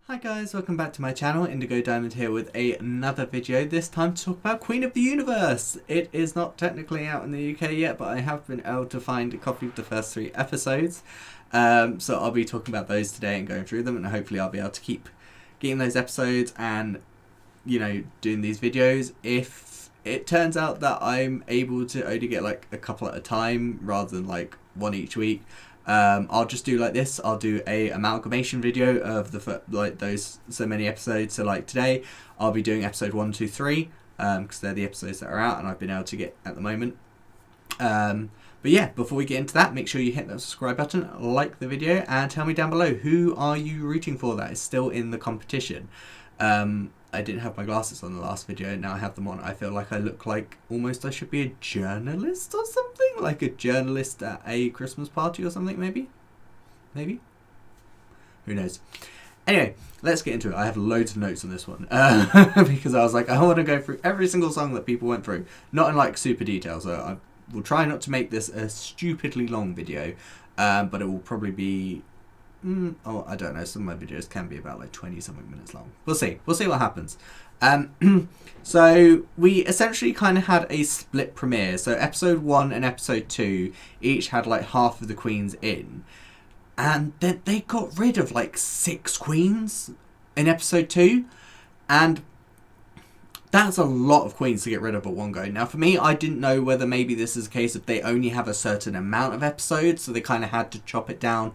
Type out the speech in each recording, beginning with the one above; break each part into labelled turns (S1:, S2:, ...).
S1: Hi guys, welcome back to my channel. Indigo Diamond here with another video, this time to talk about Queen of the Universe. It is not technically out in the UK yet, but I have been able to find a copy of the first 3 episodes. So I'll be talking about those today and going through them, and hopefully I'll be able to keep getting those episodes and, you know, doing these videos. If it turns out that I'm able to only get like a couple at a time rather than like one each week, I'll just do like this. I'll do a amalgamation video of the those so many episodes. So like today I'll be doing episode 1, 2, 3 because they're the episodes that are out and I've been able to get at the moment. But yeah, before we get into that, make sure you hit that subscribe button, like the video, and tell me down below, who are you rooting for that is still in the competition. I didn't have my glasses on the last video, now I have them on. I feel like I look like almost I should be a journalist or something, like a journalist at a Christmas party or something, maybe? Who knows? Anyway, let's get into it. I have loads of notes on this one because I was like, I want to go through every single song that people went through, not in like super detail, so I will try not to make this a stupidly long video, but it will probably be I don't know, some of my videos can be about like 20 something minutes long. We'll see what happens. So we essentially kind of had a split premiere. So episode 1 and episode 2 each had like half of the queens in, and then they got rid of like 6 queens in episode 2, and that's a lot of queens to get rid of at one go. Now for me, I didn't know whether maybe this is a case of they only have a certain amount of episodes, so they kind of had to chop it down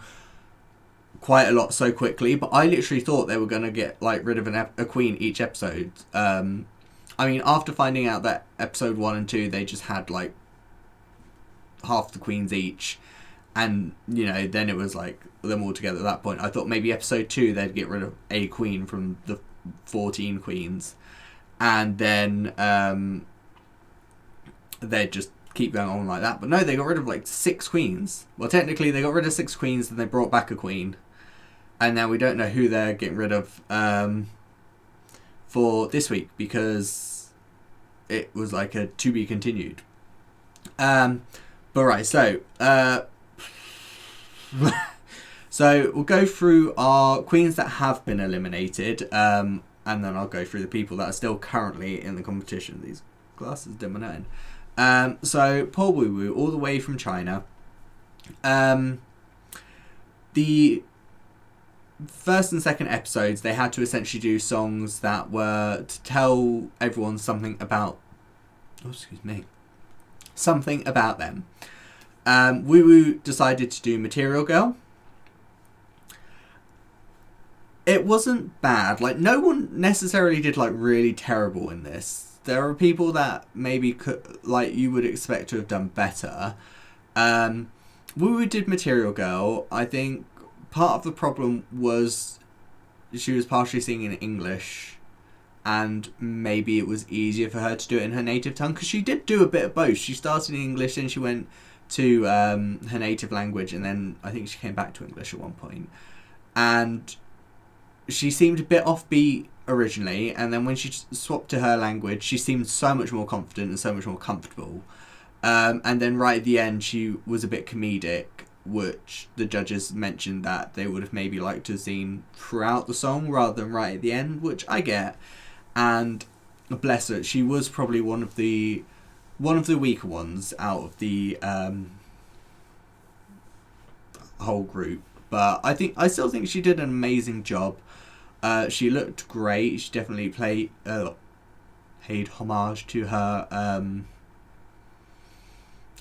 S1: quite a lot so quickly, but I literally thought they were going to get like rid of a queen each episode. I mean, after finding out that episode 1 and 2 they just had like half the queens each, and you know, then it was like them all together at that point, I thought maybe episode 2 they'd get rid of a queen from the 14 queens, and then they'd just keep going on like that. But no, they got rid of like 6 queens. Well, technically they got rid of 6 queens, then they brought back a queen, and now we don't know who they're getting rid of for this week, because it was like a to be continued. But right, so so we'll go through our queens that have been eliminated, and then I'll go through the people that are still currently in the competition. These glasses dim my nose. So poor Woowu, all the way from China. The first and second episodes, they had to essentially do songs that were to tell everyone something about, something about them. Woowu decided to do Material Girl. It wasn't bad. Like, no one necessarily did like really terrible in this. There are people that maybe could, like, you would expect to have done better. Woowu did Material Girl. I think part of the problem was she was partially singing in English, and maybe it was easier for her to do it in her native tongue, because she did do a bit of both. She started in English, then she went to her native language, and then I think she came back to English at one point. And she seemed a bit offbeat originally, and then when she swapped to her language, she seemed so much more confident and so much more comfortable. And then right at the end, she was a bit comedic, which the judges mentioned that they would have maybe liked to have seen throughout the song rather than right at the end, which I get. And bless her, she was probably one of the weaker ones out of the whole group, but I still think she did an amazing job. She looked great. She definitely paid homage to her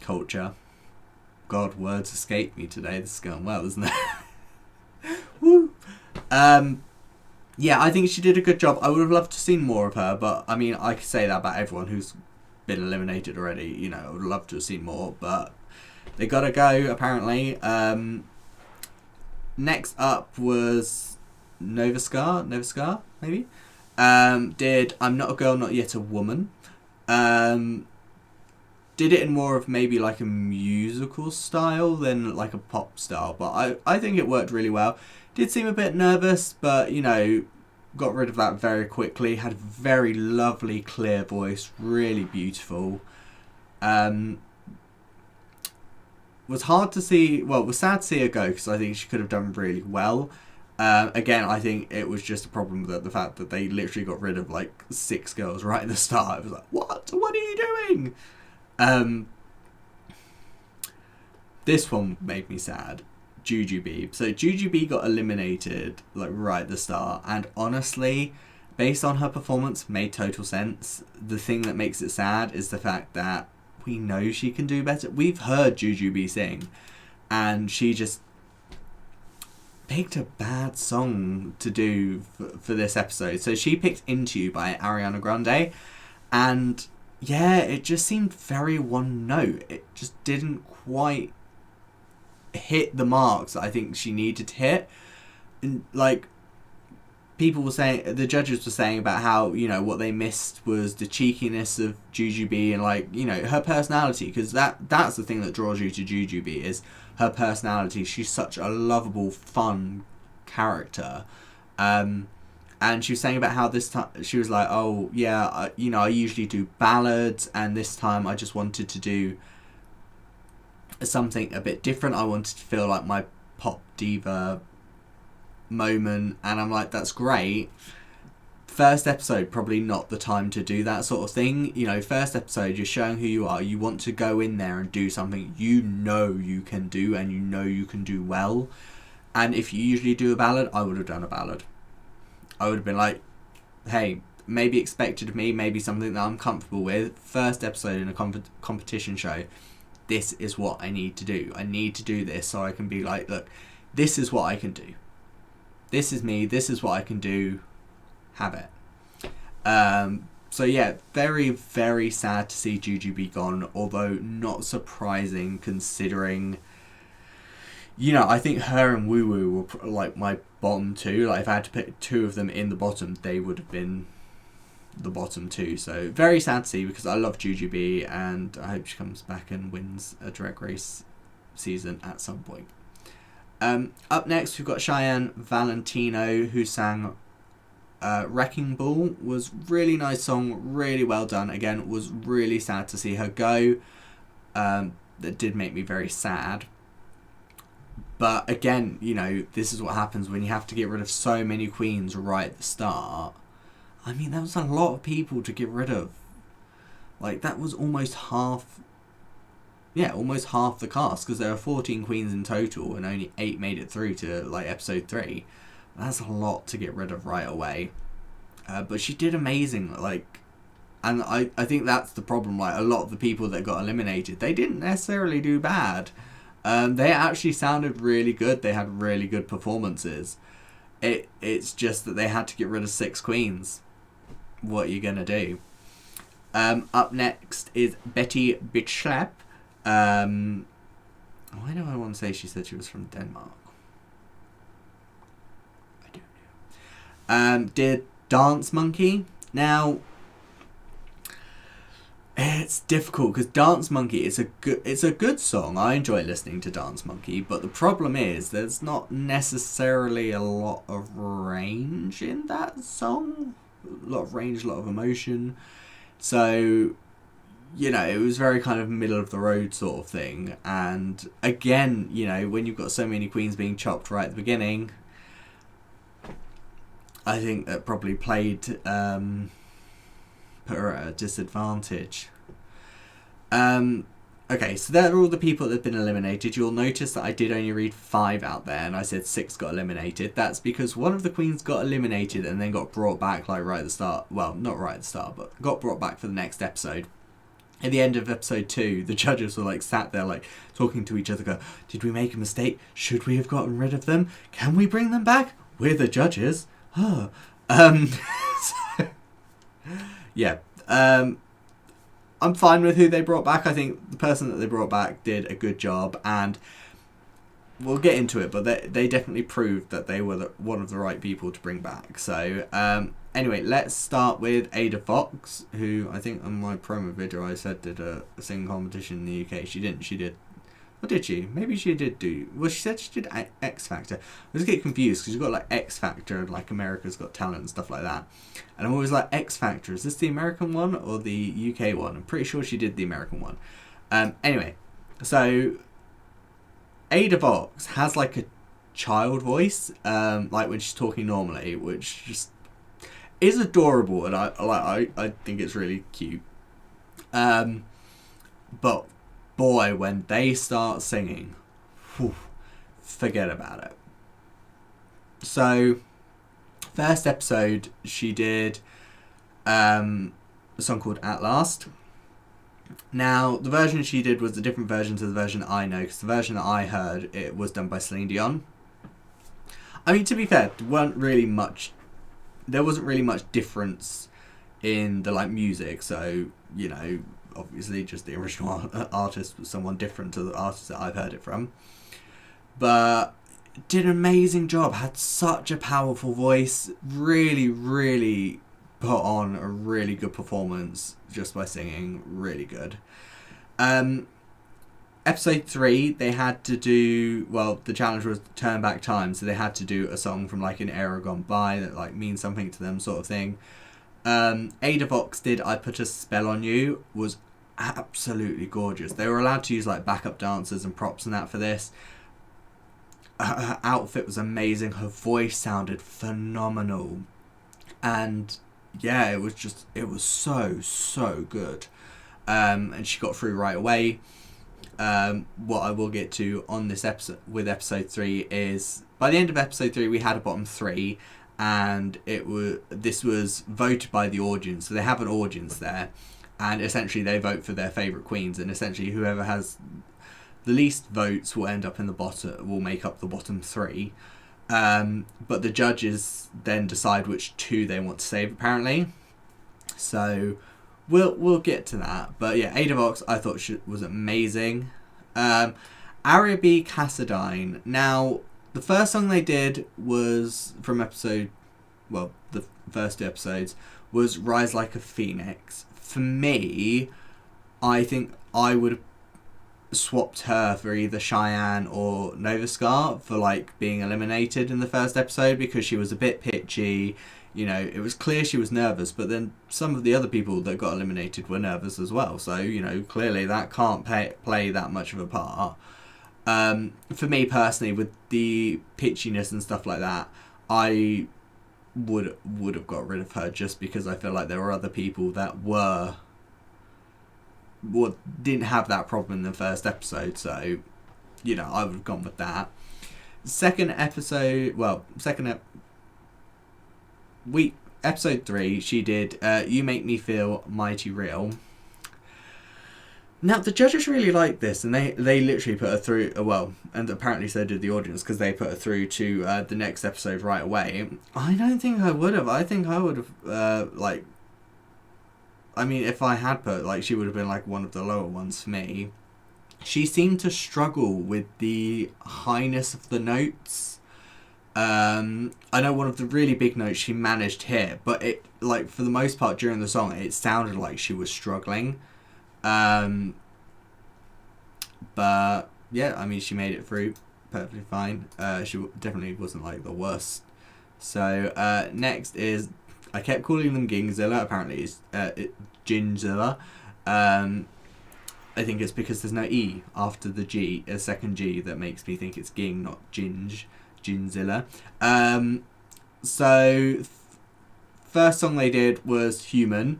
S1: culture. God, words escape me today. This is going well, isn't it? Woo! Yeah, I think she did a good job. I would have loved to have seen more of her, but I mean, I could say that about everyone who's been eliminated already. You know, I would love to have seen more, but they gotta go, apparently. Next up was Novaczar, maybe? Did I'm Not a Girl, Not Yet a Woman. Did it in more of maybe like a musical style than like a pop style, but I think it worked really well. Did seem a bit nervous, but you know, got rid of that very quickly. Had a very lovely clear voice, really beautiful. Was hard to see, well, it was sad to see her go, because I think she could have done really well. Again, I think it was just a problem that the fact that they literally got rid of like 6 girls right at the start. It was like, what are you doing? This one made me sad. Jujubee. So Jujubee got eliminated like right at the start, and honestly, based on her performance, made total sense. The thing that makes it sad is the fact that we know she can do better. We've heard Jujubee sing, and she just picked a bad song to do for this episode. So she picked Into You by Ariana Grande, and yeah, it just seemed very one note. It just didn't quite hit the marks that I think she needed to hit. And like, people were saying, the judges were saying about how, you know, what they missed was the cheekiness of Jujubee and, like, you know, her personality, because that's the thing that draws you to Jujubee, is her personality. She's such a lovable, fun character. And she was saying about how this time, she was like, oh, yeah, you know, I usually do ballads, and this time I just wanted to do something a bit different. I wanted to feel like my pop diva moment, and I'm like, that's great. First episode, probably not the time to do that sort of thing. You know, first episode, you're showing who you are. You want to go in there and do something you know you can do, and you know you can do well. And if you usually do a ballad, I would have done a ballad. I would have been like, hey, maybe expected of me, maybe something that I'm comfortable with. First episode in a competition show, this is what I need to do. I need to do this so I can be like, look, this is what I can do. This is me. This is what I can do. Have it. So yeah, very, very sad to see Jujubee gone, although not surprising considering, you know, I think her and Woowu were like my bottom 2. Like, if I had to pick 2 of them in the bottom, they would have been the bottom 2. So very sad to see, because I love Jujubee and I hope she comes back and wins a Drag Race season at some point. Up next, we've got Chy'enne Valentino, who sang Wrecking Ball. Was really nice song, really well done. Again, was really sad to see her go. That did make me very sad. But again, you know, this is what happens when you have to get rid of so many queens right at the start. I mean, that was a lot of people to get rid of. Like, that was almost half... Yeah, almost half the cast, because there are 14 queens in total and only 8 made it through to, like, episode 3. That's a lot to get rid of right away. But she did amazing, like... And I think that's the problem, like, a lot of the people that got eliminated, they didn't necessarily do bad. They actually sounded really good. They had really good performances. It's just that they had to get rid of 6 queens. What are you going to do? Up next is Betty Bitschlap. Why do I want to say she said she was from Denmark? I don't know. Did Dance Monkey. Now, it's difficult because Dance Monkey is a good song. I enjoy listening to Dance Monkey, but the problem is there's not necessarily a lot of range in that song. A lot of range, a lot of emotion. So, you know, it was very kind of middle of the road sort of thing. And again, you know, when you've got so many queens being chopped right at the beginning, I think that probably played put her at a disadvantage. Okay, so there are all the people that have been eliminated. You'll notice that I did only read 5 out there, and I said 6 got eliminated. That's because one of the queens got eliminated and then got brought back, like, right at the start. Well, not right at the start, but got brought back for the next episode. At the end of episode 2, the judges were, like, sat there, like, talking to each other, go, did we make a mistake? Should we have gotten rid of them? Can we bring them back? We're the judges. Oh. Yeah. I'm fine with who they brought back. I think the person that they brought back did a good job, and we'll get into it, but they definitely proved that they were one of the right people to bring back. So, anyway, let's start with Ada Vox, who I think on my promo video I said did a singing competition in the UK. She didn't. She did. Or did she? Maybe she did do... Well, she said she did X Factor. I was getting confused because you've got, like, X Factor and, like, America's Got Talent and stuff like that. And I'm always like, X Factor, is this the American one or the UK one? I'm pretty sure she did the American one. Anyway, so Ada Vox has, like, a child voice, like when she's talking normally, which just is adorable, and I think it's really cute. But boy, when they start singing, whew, forget about it. So, first episode, she did a song called At Last. Now, the version she did was a different version to the version I know, because the version that I heard, it was done by Celine Dion. I mean, to be fair, there wasn't really much difference in the music, so, obviously just the original artist was someone different to the artist that I've heard it from. But did an amazing job, had such a powerful voice, really, really put on a really good performance just by singing, really good. Episode 3, they had to do, the challenge was turn back time, so they had to do a song from an era gone by that means something to them, sort of thing. Ada Vox did I Put a Spell on You, was absolutely gorgeous. They were allowed to use backup dancers and props and that for this. Her outfit was amazing, her voice sounded phenomenal, and yeah, it was so good. And she got through right away. What I will get to on this episode with episode 3 is by the end of episode 3 we had a bottom 3, and this was voted by the audience, so they have an audience there, and essentially they vote for their favourite queens, and essentially whoever has the least votes will end up in the bottom, will make up the bottom 3. But the judges then decide which 2 they want to save, apparently. So we'll get to that. But yeah, Ada Vox I thought was amazing. Aria B, Cassadine. Now, the first song they did was from the first 2 episodes was Rise Like a Phoenix. For me, I think I would have swapped her for either Chy'enne or Novaczar for being eliminated in the first episode, because she was a bit pitchy. It was clear she was nervous, but then some of the other people that got eliminated were nervous as well, so clearly that can't play that much of a part. For me personally, with the pitchiness and stuff like that, I would have got rid of her, just because I feel like there were other people that didn't have that problem in the first episode, so I would have gone with that. Episode 3, she did You Make Me Feel Mighty Real. Now, the judges really liked this, and they literally put her through, and apparently so did the audience, because they put her through to the next episode right away. I don't think I would have. I think I would have, if I had put, she would have been, one of the lower ones for me. She seemed to struggle with the highness of the notes. I know one of the really big notes she managed here, but it, for the most part during the song, it sounded like she was struggling. But, yeah, she made it through perfectly fine. She definitely wasn't, the worst. So, next is, I kept calling them Gingzilla, apparently it's Gingzilla. I think it's because there's no E after the G, a second G, that makes me think it's Ging, not Gingzilla. First song they did was Human.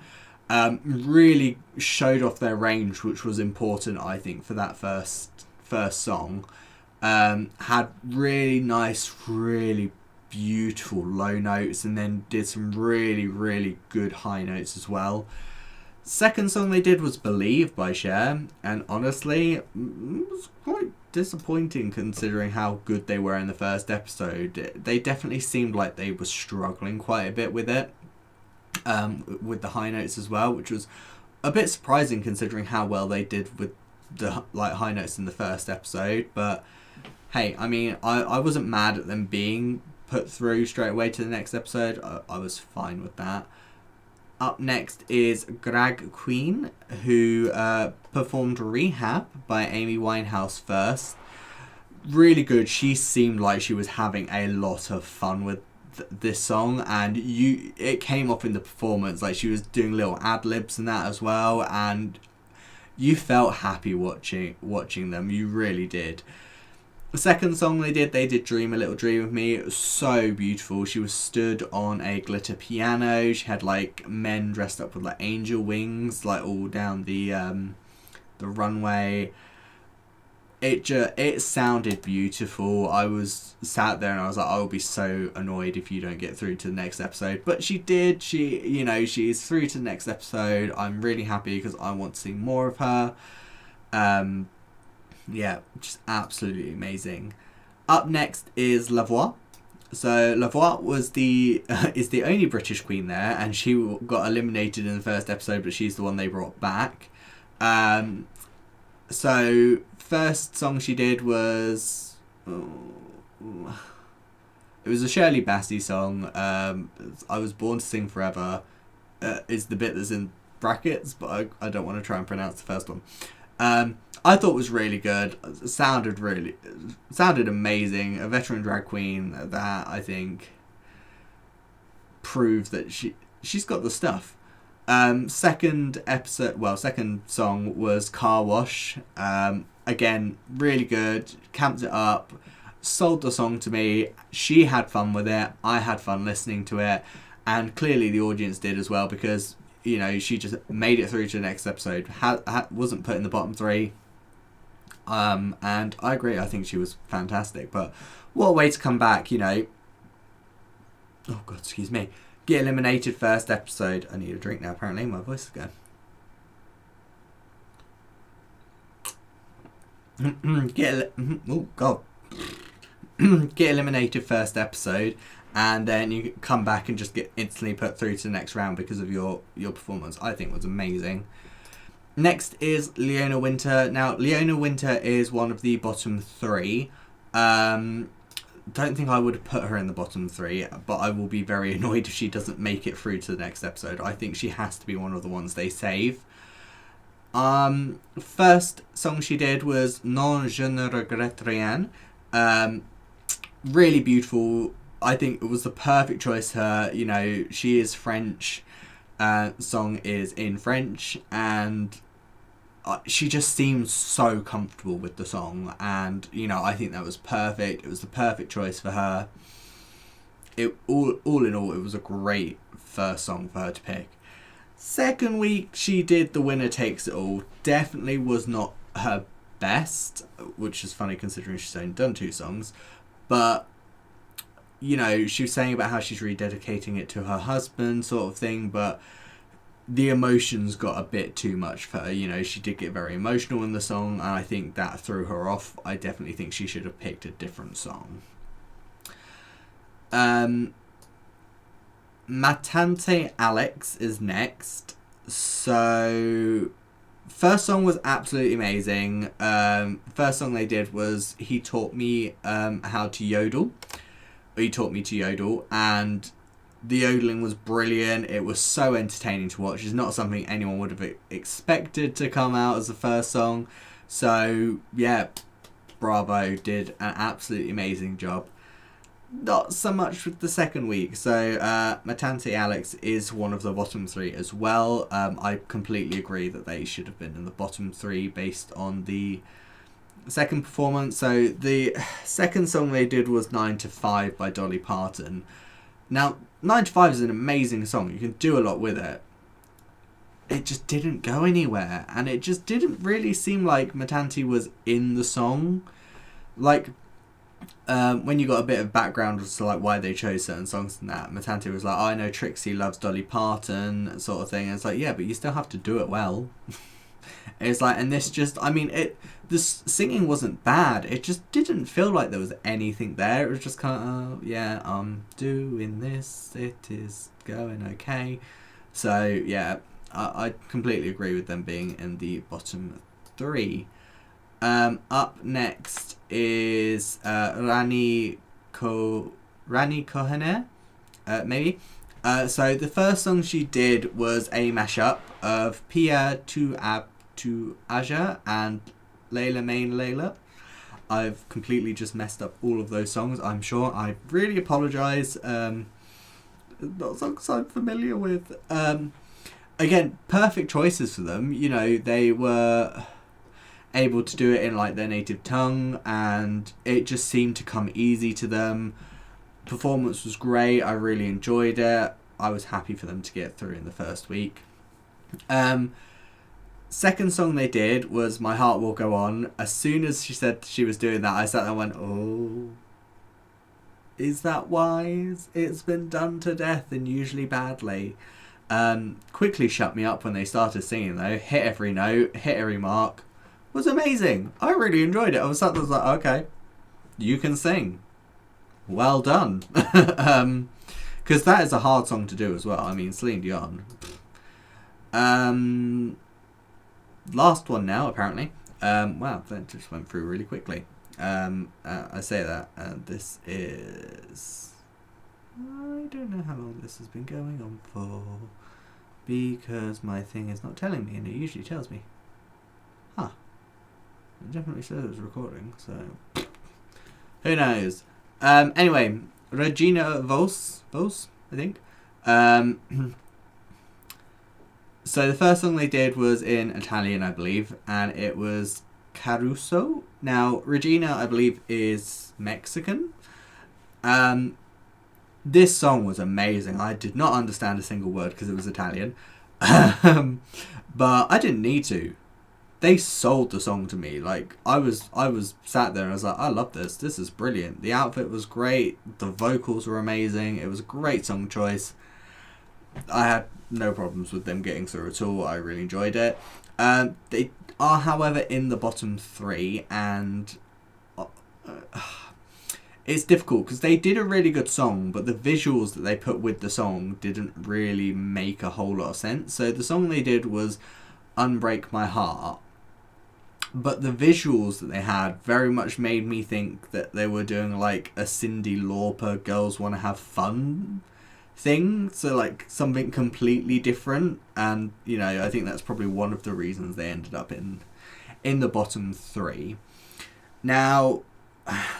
S1: Really showed off their range, which was important, I think, for that first song. Had really nice, really beautiful low notes, and then did some really, really good high notes as well. Second song they did was Believe by Cher, and honestly, it was quite disappointing considering how good they were in the first episode. They definitely seemed like they were struggling quite a bit with it, with the high notes as well, which was a bit surprising considering how well they did with the high notes in the first episode. But hey, I wasn't mad at them being put through straight away to the next episode. I was fine with that. Up next is Grag Queen, who performed Rehab by Amy Winehouse first. Really good. She seemed like she was having a lot of fun with this song, and it came off in the performance. She was doing little ad-libs and that as well, and you felt happy watching them. You really did. The second song they did Dream a Little Dream of Me. It was so beautiful. She was stood on a glitter piano. She had like men dressed up with like angel wings, like all down the runway. It sounded beautiful. I was sat there and I was like, I will be so annoyed if you don't get through to the next episode. But she did. She's through to the next episode. I'm really happy because I want to see more of her. Yeah, just absolutely amazing. Up next is La Voix. So La Voix was is the only British queen there, and she got eliminated in the first episode, but she's the one they brought back. So first song she did was it was a Shirley Bassey song. I Was Born to Sing Forever is the bit that's in brackets, but I don't want to try and pronounce the first one. I thought it was really good. It sounded amazing. A veteran drag queen that I think proved that she's got the stuff. Second song was Car Wash. Again, really good. Camped it up. Sold the song to me. She had fun with it. I had fun listening to it. And clearly the audience did as well, because, she just made it through to the next episode. Wasn't put in the bottom 3. And I agree. I think she was fantastic. But what a way to come back, Oh, God, excuse me. Get eliminated first episode. I need a drink now, apparently. My voice is going. Oh, God. Get eliminated first episode. And then you come back and just get instantly put through to the next round because of your performance. I think was amazing. Next is Leona Winter. Now, Leona Winter is one of the bottom 3. Don't think I would have put her in the bottom 3, but I will be very annoyed if she doesn't make it through to the next episode. I think she has to be one of the ones they save. First song she did was Non Je ne regrette rien. Really beautiful. I think it was the perfect choice to her. She is French. Song is in French, and she just seems so comfortable with the song, and I think that was perfect. It was the perfect choice for her. All in all, it was a great first song for her to pick. Second week, she did The Winner Takes It All. Definitely was not her best, which is funny considering she's only done 2 songs, but she was saying about how she's rededicating it to her husband, sort of thing, but the emotions got a bit too much for her. She did get very emotional in the song, and I think that threw her off. I definitely think she should have picked a different song. Matante Alex is next. So, first song was absolutely amazing. First song they did was He Taught Me How to Yodel. He taught me to yodel, and the yodeling was brilliant. It was so entertaining to watch. It's not something anyone would have expected to come out as the first song. So, yeah, bravo, did an absolutely amazing job. Not so much with the second week. So, Matante Alex is one of the bottom 3 as well. I completely agree that they should have been in the bottom 3 based on the second performance. So the second song they did was 9 to 5 by Dolly Parton. Now, 9 to 5 is an amazing song. You can do a lot with it. It just didn't go anywhere, and it just didn't really seem like Matante was in the song. Like, when you got a bit of background as to like why they chose certain songs and that, Matante was like, I know Trixie loves Dolly Parton, sort of thing. And it's like, yeah, but you still have to do it well. It's like, and this just, the singing wasn't bad. It just didn't feel like there was anything there. It was just kind of, yeah, I'm doing this. It is going okay. So, yeah, I completely agree with them being in the bottom 3. Up next is Rani Ko-He-Nur, maybe. So the first song she did was a mashup of Pia Tu Aja and Layla Main Layla. I've completely just messed up all of those songs, I'm sure. I really apologise. Not songs I'm familiar with. Again, perfect choices for them. They were... able to do it in like their native tongue, and it just seemed to come easy to them. Performance was great. I really enjoyed it. I was happy for them to get through in the first week. Second song they did was My Heart Will Go On. As soon as she said she was doing that, I sat there and went, oh, is that wise? It's been done to death, and usually badly. Quickly shut me up when they started singing though. Hit every note, hit every mark. Was amazing. I really enjoyed it. I was sat there like, okay, you can sing. Well done. Because that is a hard song to do as well. I mean, Celine Dion. Last one now, apparently. Wow, that just went through really quickly. I say that. This is... I don't know how long this has been going on for. Because my thing is not telling me, and it usually tells me. Huh. It definitely says it's recording, so... Who knows? Anyway, Regina Voce, I think. So the first song they did was in Italian, I believe, and it was Caruso. Now, Regina, I believe, is Mexican. This song was amazing. I did not understand a single word because it was Italian. But I didn't need to. They sold the song to me. Like, I was sat there and I was like, I love this. This is brilliant. The outfit was great. The vocals were amazing. It was a great song choice. I had no problems with them getting through at all. I really enjoyed it. They are, however, in the bottom 3, and it's difficult because they did a really good song, but the visuals that they put with the song didn't really make a whole lot of sense. So the song they did was Unbreak My Heart, but the visuals that they had very much made me think that they were doing like a Cyndi Lauper Girls Wanna Have Fun thing, so like something completely different. And you know, I think that's probably one of the reasons they ended up in the bottom 3. Now,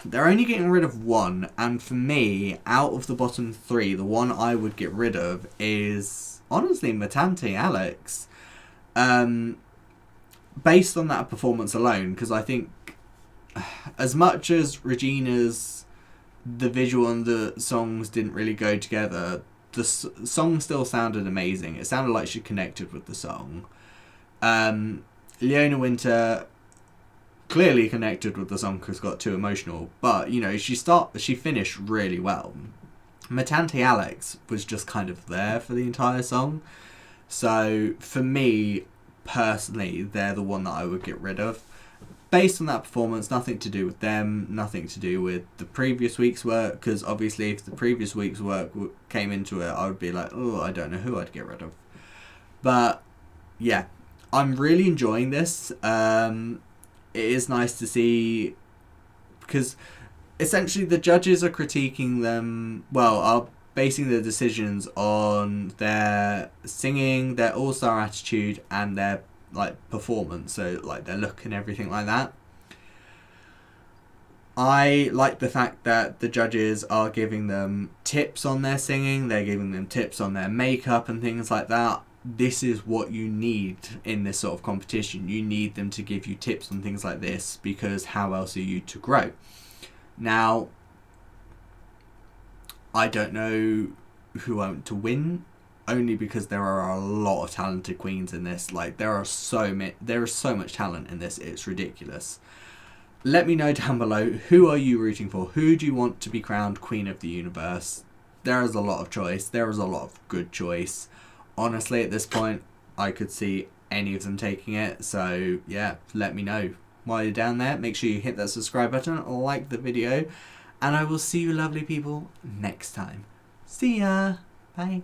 S1: they're only getting rid of one, and for me, out of the bottom 3, the one I would get rid of is honestly Matante Alex. Based on that performance alone, because I think as much as Regina's, the visual and the songs didn't really go together, the song still sounded amazing. It sounded like she connected with the song. Leona Winter clearly connected with the song because it got too emotional, but you know, she finished really well. Matante Alex was just kind of there for the entire song. So for me personally, they're the one that I would get rid of. Based on that performance, nothing to do with them, nothing to do with the previous week's work, because obviously if the previous week's work came into it, I would be like, oh, I don't know who I'd get rid of. But yeah, I'm really enjoying this. It is nice to see, because essentially the judges are critiquing them, are basing their decisions on their singing, their all-star attitude, and their like performance, so like their look and everything like that. I like the fact that the judges are giving them tips on their singing, they're giving them tips on their makeup and things like that. This is what you need in this sort of competition. You need them to give you tips on things like this, because how else are you to grow? Now, I don't know who I want to win, only because there are a lot of talented queens in this. Like, there is so much talent in this, it's ridiculous. Let me know down below, who are you rooting for? Who do you want to be crowned Queen of the Universe? There is a lot of choice. There is a lot of good choice. Honestly, at this point, I could see any of them taking it. So, yeah, let me know. While you're down there, make sure you hit that subscribe button, like the video, and I will see you lovely people next time. See ya! Bye!